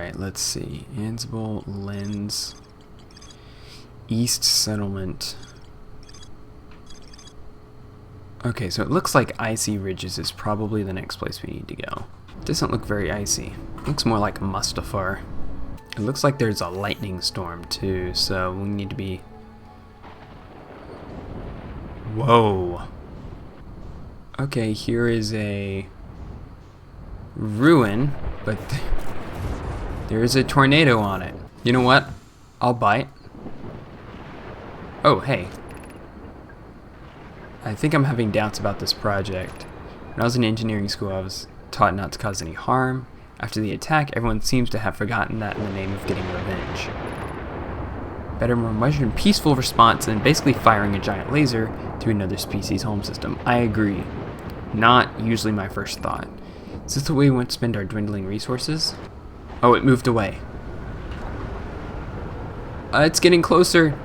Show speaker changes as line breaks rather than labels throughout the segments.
Alright, let's see. Ansible, Lens, East Settlement. Okay, so it looks like Icy Ridges is probably the next place we need to go. It doesn't look very icy. It looks more like Mustafar. It looks like there's a lightning storm too, so we need to be... Whoa! Okay, here is a ruin, but there is a tornado on it. You know what? I'll bite. Oh, hey. I think I'm having doubts about this project. When I was in engineering school, I was taught not to cause any harm. After the attack, everyone seems to have forgotten that in the name of getting revenge. Better, more measured and peaceful response than basically firing a giant laser through another species' home system. I agree. Not usually my first thought. Is this the way we want to spend our dwindling resources? Oh, it moved away. It's getting closer.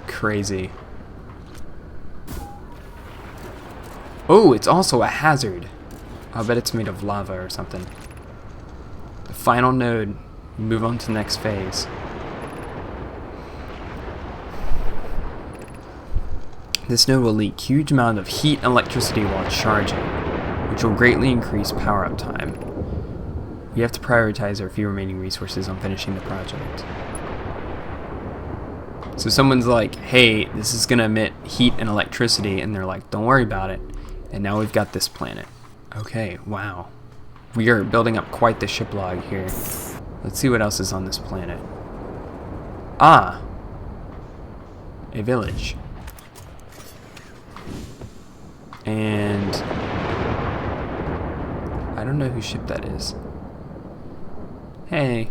Crazy. Oh, it's also a hazard. I'll bet it's made of lava or something. The final node. Move on to the next phase. This node will leak huge amount of heat and electricity while charging, which will greatly increase power-up time. We have to prioritize our few remaining resources on finishing the project. So someone's like, hey, this is gonna emit heat and electricity, and they're like, don't worry about it. And now we've got this planet. Okay, wow. We are building up quite the ship log here. Let's see what else is on this planet. Ah! A village. And I don't know whose ship that is. Hey.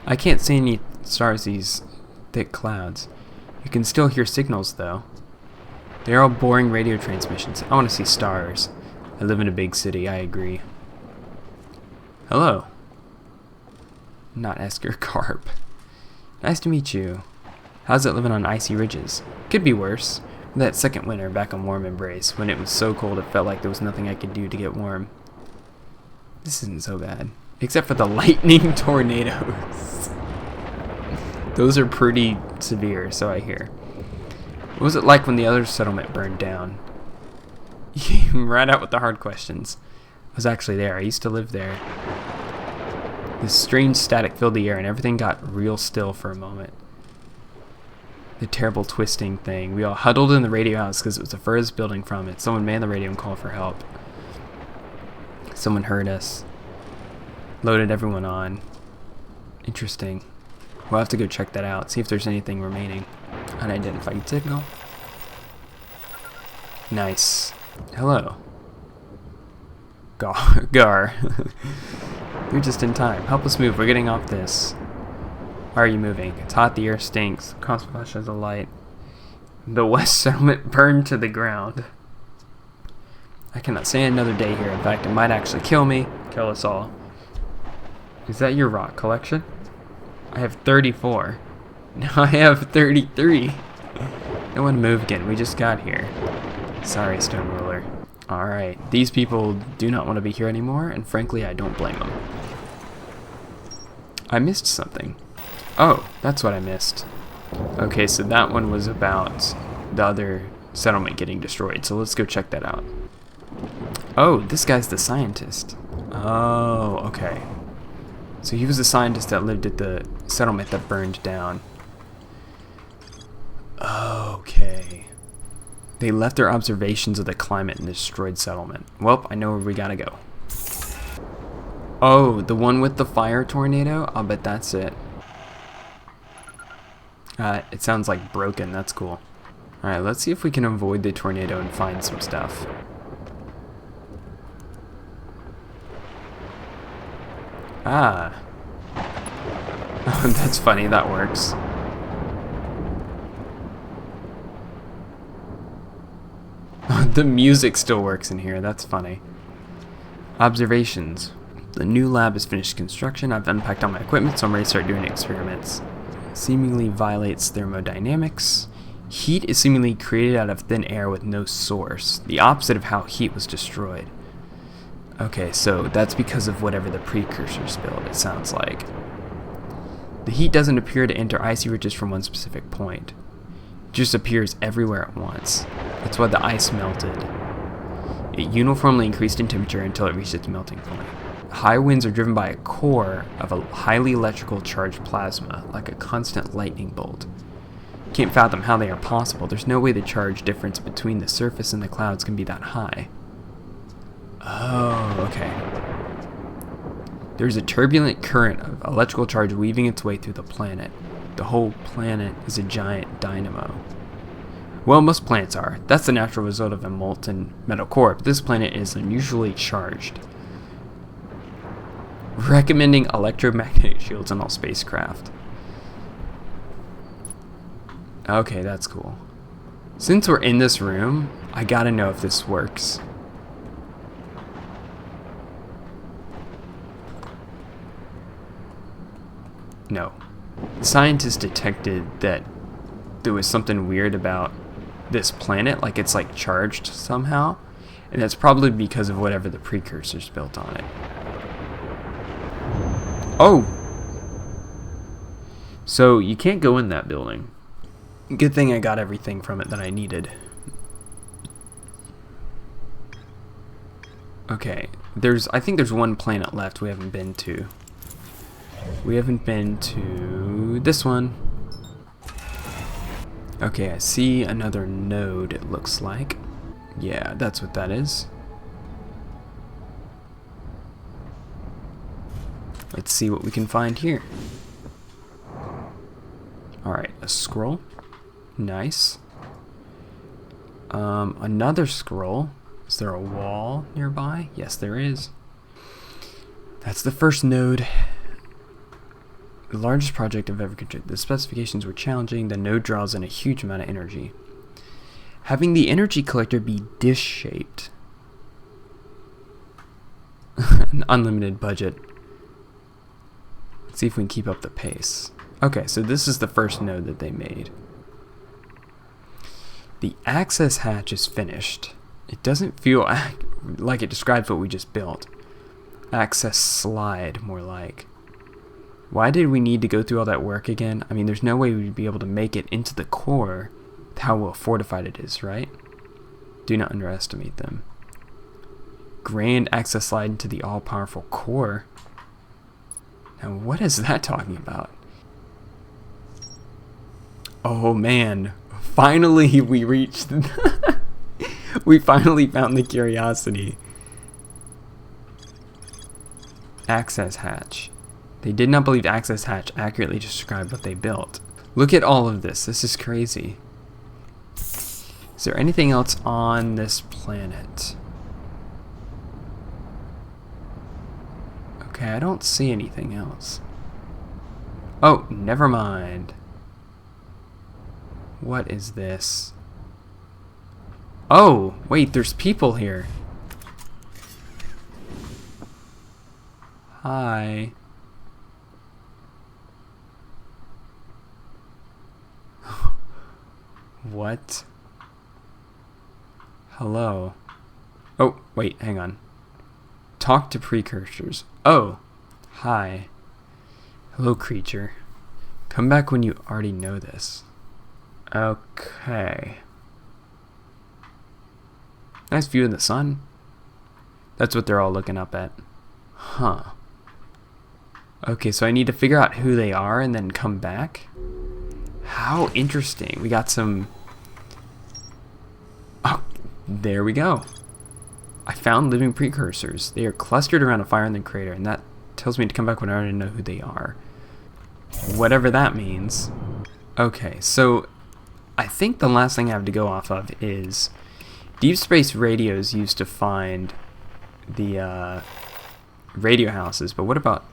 I can't see any stars, these thick clouds. You can still hear signals though. They're all boring radio transmissions. I want to see stars. I live in a big city, I agree. Hello. Not Esker Carp. Nice to meet you. How's it living on Icy Ridges? Could be worse. That second winter back on Warm Embrace, when it was so cold it felt like there was nothing I could do to get warm. This isn't so bad. Except for the lightning tornadoes. Those are pretty severe, so I hear. What was it like when the other settlement burned down? Right out with the hard questions. I was actually there. I used to live there. This strange static filled the air and everything got real still for a moment. The terrible twisting thing. We all huddled in the radio house because it was the furthest building from it. Someone manned the radio and called for help. Someone heard us. Loaded everyone on. Interesting. We'll have to go check that out. See if there's anything remaining. Unidentified signal. Nice. Hello. Gar. You're just in time. Help us move. We're getting off this. Why are you moving? It's hot. The air stinks. Constant flashes of light. The West Settlement burned to the ground. I cannot stand another day here. In fact, it might actually kill me. Kill us all. Is that your rock collection? I have 34. Now I have 33. No one move again. We just got here. Sorry, Stone Ruler. Alright, these people do not want to be here anymore, and frankly, I don't blame them. I missed something. Oh, that's what I missed. Okay, so that one was about the other settlement getting destroyed, so let's go check that out. Oh, this guy's the scientist. Oh, okay. So he was the scientist that lived at the settlement that burned down. Okay. They left their observations of the climate in the destroyed settlement. Well, I know where we gotta go. Oh, the one with the fire tornado? I'll bet that's it. It sounds like broken. That's cool. Alright, let's see if we can avoid the tornado and find some stuff. Ah. That's funny. That works. The music still works in here. That's funny. Observations. The new lab has finished construction. I've unpacked all my equipment, so I'm ready to start doing experiments. Seemingly violates thermodynamics. Heat is seemingly created out of thin air with no source, the opposite of how heat was destroyed. Okay, so that's because of whatever the precursor spilled, it sounds like. The heat doesn't appear to enter icy ridges from one specific point. It just appears everywhere at once. That's why the ice melted. It uniformly increased in temperature until it reached its melting point. High winds are driven by a core of a highly electrical charged plasma, like a constant lightning bolt. Can't fathom how they are possible. There's no way the charge difference between the surface and the clouds can be that high. Oh, okay. There's a turbulent current of electrical charge weaving its way through the planet. The whole planet is a giant dynamo. Well, most planets are. That's the natural result of a molten metal core, but this planet is unusually charged. Recommending electromagnetic shields on all spacecraft. Okay, that's cool. Since we're in this room, I gotta know if this works. No. The scientists detected that there was something weird about this planet, like it's like charged somehow, and that's probably because of whatever the precursors built on it. Oh! So you can't go in that building. Good thing I got everything from it that I needed. Okay, I think there's one planet left we haven't been to. We haven't been to this one. Okay, I see another node, it looks like. Yeah, that's what that is. Let's see what we can find here. Alright, a scroll. Nice. Another scroll. Is there a wall nearby? Yes, there is. That's the first node. The largest project I've ever contributed. The specifications were challenging. The node draws in a huge amount of energy. Having the energy collector be dish-shaped. An unlimited budget. Let's see if we can keep up the pace. Okay, so this is the first node that they made. The access hatch is finished. It doesn't feel like it describes what we just built. Access slide, more like. Why did we need to go through all that work again? I mean, there's no way we'd be able to make it into the core with how well fortified it is, right? Do not underestimate them. Grand access slide into the all-powerful core. Now, what is that talking about? Oh, man. Finally, we reached... we finally found the Curiosity. Access hatch. They did not believe access hatch accurately described what they built. Look at all of this. This is crazy. Is there anything else on this planet? Okay, I don't see anything else. Oh, never mind. What is this? Oh, wait, there's people here. Hi. What? Hello. Oh, wait, hang on. Talk to precursors. Oh, hi. Hello, creature. Come back when you already know this. Okay. Nice view of the sun. That's what they're all looking up at. Huh. Okay, so I need to figure out who they are and then come back. How interesting. We got some... Oh, there we go. I found living precursors. They are clustered around a fire in the crater, and that tells me to come back when I already know who they are. Whatever that means. Okay, so I think the last thing I have to go off of is deep space radios used to find the radio houses, but what about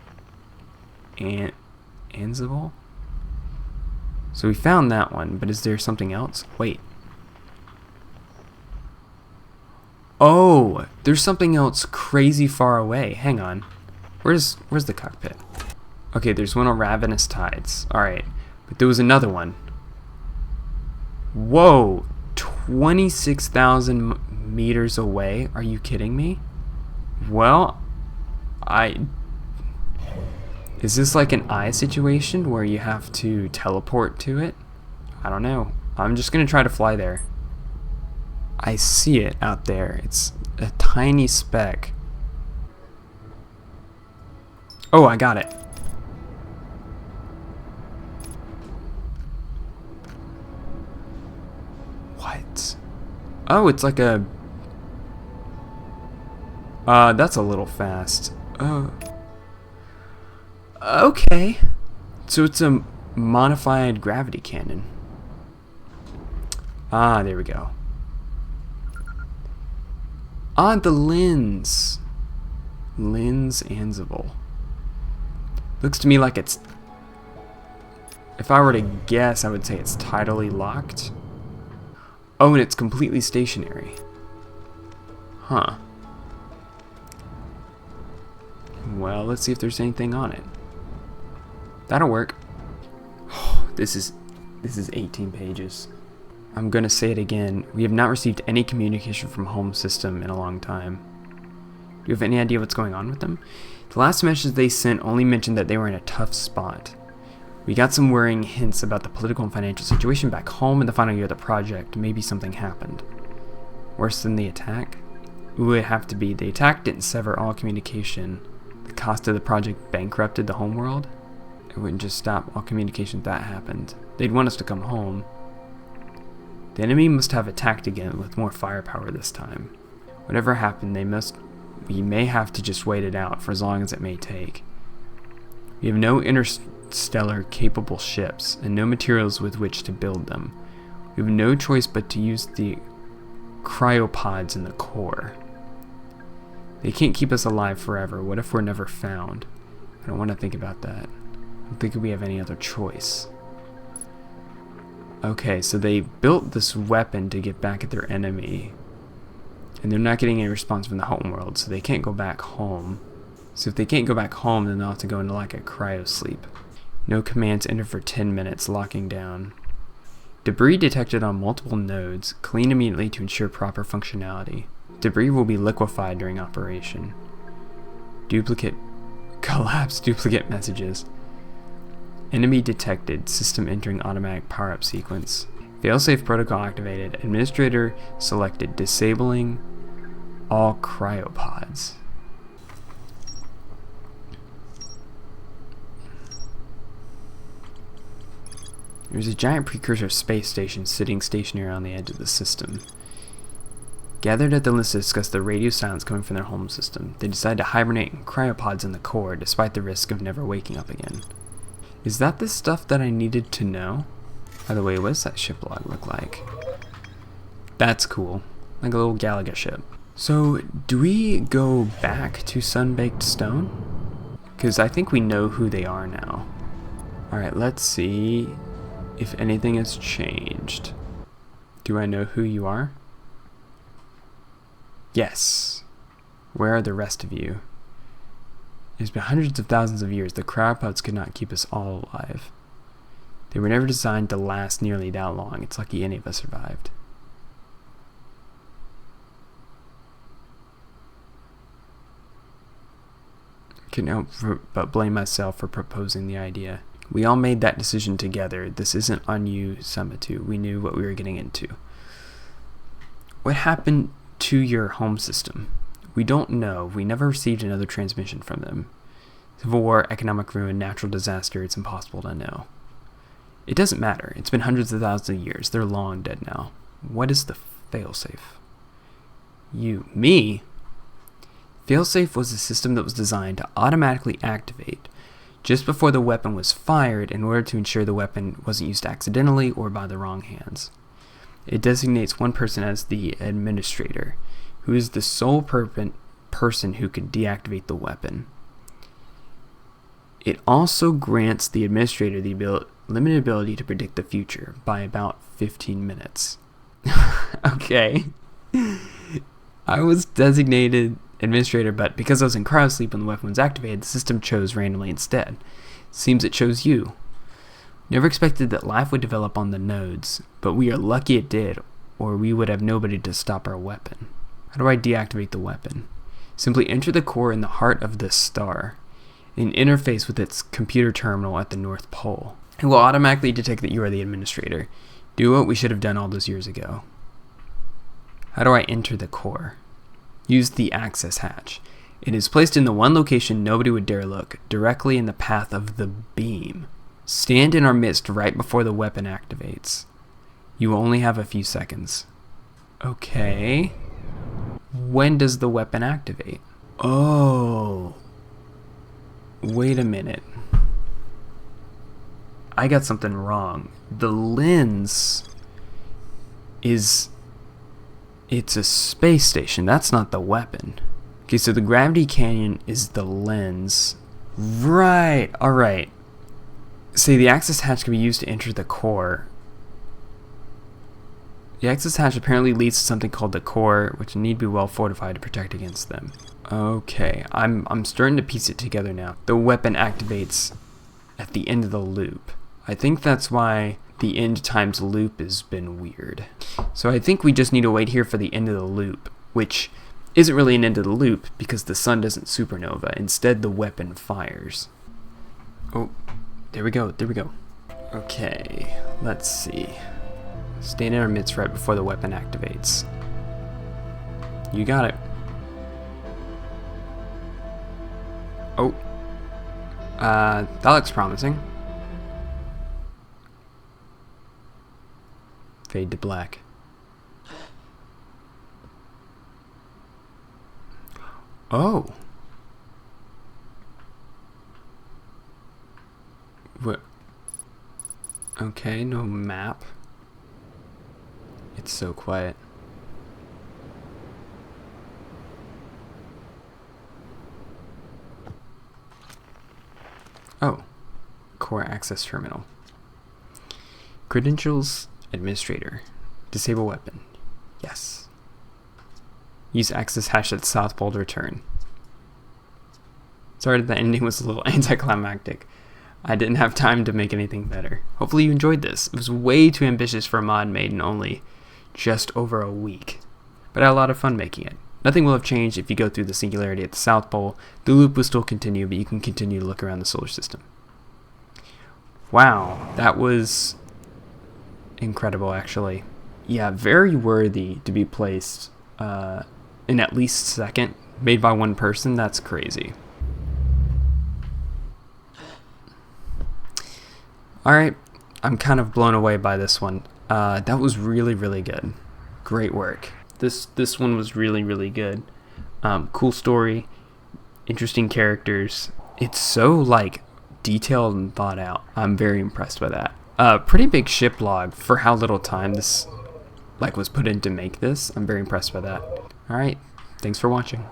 Ansible? So we found that one, but is there something else? Wait. Oh, there's something else crazy far away. Hang on. Where's the cockpit? Okay, there's one on Ravenous Tides. Alright. But there was another one. Whoa! 26,000 meters away? Are you kidding me? Well, is this like an eye situation where you have to teleport to it? I don't know. I'm just gonna try to fly there. I see it out there. It's a tiny speck. Oh, I got it. What? Oh, it's like a... that's a little fast. Okay. So it's a modified gravity cannon. Ah, there we go. Ah, the lens. Lens Ansible. Looks to me like it's... If I were to guess, I would say it's tidally locked. Oh, and it's completely stationary. Huh. Well, let's see if there's anything on it. That'll work. This is 18 pages. I'm gonna say it again. We have not received any communication from Home System in a long time. Do you have any idea what's going on with them? The last message they sent only mentioned that they were in a tough spot. We got some worrying hints about the political and financial situation back home in the final year of the project. Maybe something happened. Worse than the attack? It would have to be. The attack didn't sever all communication. The cost of the project bankrupted the homeworld? It wouldn't just stop all communication if that happened. They'd want us to come home. The enemy must have attacked again with more firepower this time. Whatever happened, we may have to just wait it out for as long as it may take. We have no interstellar capable ships and no materials with which to build them. We have no choice but to use the cryopods in the core. They can't keep us alive forever. What if we're never found? I don't want to think about that. I don't think we have any other choice. Okay, so they built this weapon to get back at their enemy. And they're not getting any response from the homeworld, so they can't go back home. So if they can't go back home, then they'll have to go into like a cryo sleep. No commands entered for 10 minutes, locking down. Debris detected on multiple nodes. Clean immediately to ensure proper functionality. Debris will be liquefied during operation. Collapse duplicate messages. Enemy detected. System entering automatic power-up sequence. Failsafe protocol activated. Administrator selected. Disabling all cryopods. There's a giant precursor space station sitting stationary on the edge of the system. Gathered at the list to discuss the radio sounds coming from their home system, they decide to hibernate in cryopods in the core despite the risk of never waking up again. Is that the stuff that I needed to know? By the way, what does that ship log look like? That's cool. Like a little Galaga ship. So, do we go back to Sunbaked Stone? Because I think we know who they are now. Alright, let's see if anything has changed. Do I know who you are? Yes. Where are the rest of you? It's been hundreds of thousands of years. The cryopods could not keep us all alive. They were never designed to last nearly that long. It's lucky any of us survived. I can't help but blame myself for proposing the idea. We all made that decision together. This isn't on you, Summitu. We knew what we were getting into. What happened to your home system? We don't know. We never received another transmission from them. Civil war, economic ruin, natural disaster, it's impossible to know. It doesn't matter. It's been hundreds of thousands of years. They're long dead now. What is the failsafe? Me? Failsafe was a system that was designed to automatically activate just before the weapon was fired in order to ensure the weapon wasn't used accidentally or by the wrong hands. It designates one person as the administrator, who is the sole person who can deactivate the weapon. It also grants the administrator the limited ability to predict the future by about 15 minutes. Okay. I was designated administrator, but because I was in cryosleep when the weapon was activated, the system chose randomly instead. Seems it chose you. Never expected that life would develop on the nodes, but we are lucky it did, or we would have nobody to stop our weapon. How do I deactivate the weapon? Simply enter the core in the heart of this star and interface with its computer terminal at the North Pole. It will automatically detect that you are the administrator. Do what we should have done all those years ago. How do I enter the core? Use the access hatch. It is placed in the one location nobody would dare look, directly in the path of the beam. Stand in our midst right before the weapon activates. You will only have a few seconds. Okay. When does the weapon activate? Oh. Wait a minute. I got something wrong. The lens is... It's a space station. That's not the weapon. Okay, so the gravity canyon is the lens. Right. Alright. See, the access hatch can be used to enter the core. The access hatch apparently leads to something called the core, which need be well fortified to protect against them. Okay, I'm starting to piece it together now. The weapon activates at the end of the loop. I think that's why the end times loop has been weird. So I think we just need to wait here for the end of the loop, which isn't really an end of the loop because the sun doesn't supernova. Instead, the weapon fires. Oh, there we go, there we go. Okay, let's see. Stand in our midst right before the weapon activates. You got it. Oh. That looks promising. Fade to black. Oh. What? Okay, no map. It's so quiet. Oh. Core access terminal. Credentials, administrator. Disable weapon. Yes. Use access hash at South Pole to return. Sorry that the ending was a little anticlimactic. I didn't have time to make anything better. Hopefully you enjoyed this. It was way too ambitious for a mod made in only just over a week. But I had a lot of fun making it. Nothing will have changed if you go through the singularity at the South Pole. The loop will still continue, but you can continue to look around the solar system. Wow, that was incredible actually. Yeah, very worthy to be placed in at least second. Made by one person, that's crazy. Alright, I'm kind of blown away by this one. That was really, really good. Great work. This one was really, really good. Cool story, interesting characters. It's so like detailed and thought out. I'm very impressed by that. Pretty big ship log for how little time this like was put in to make this. I'm very impressed by that. Alright, thanks for watching.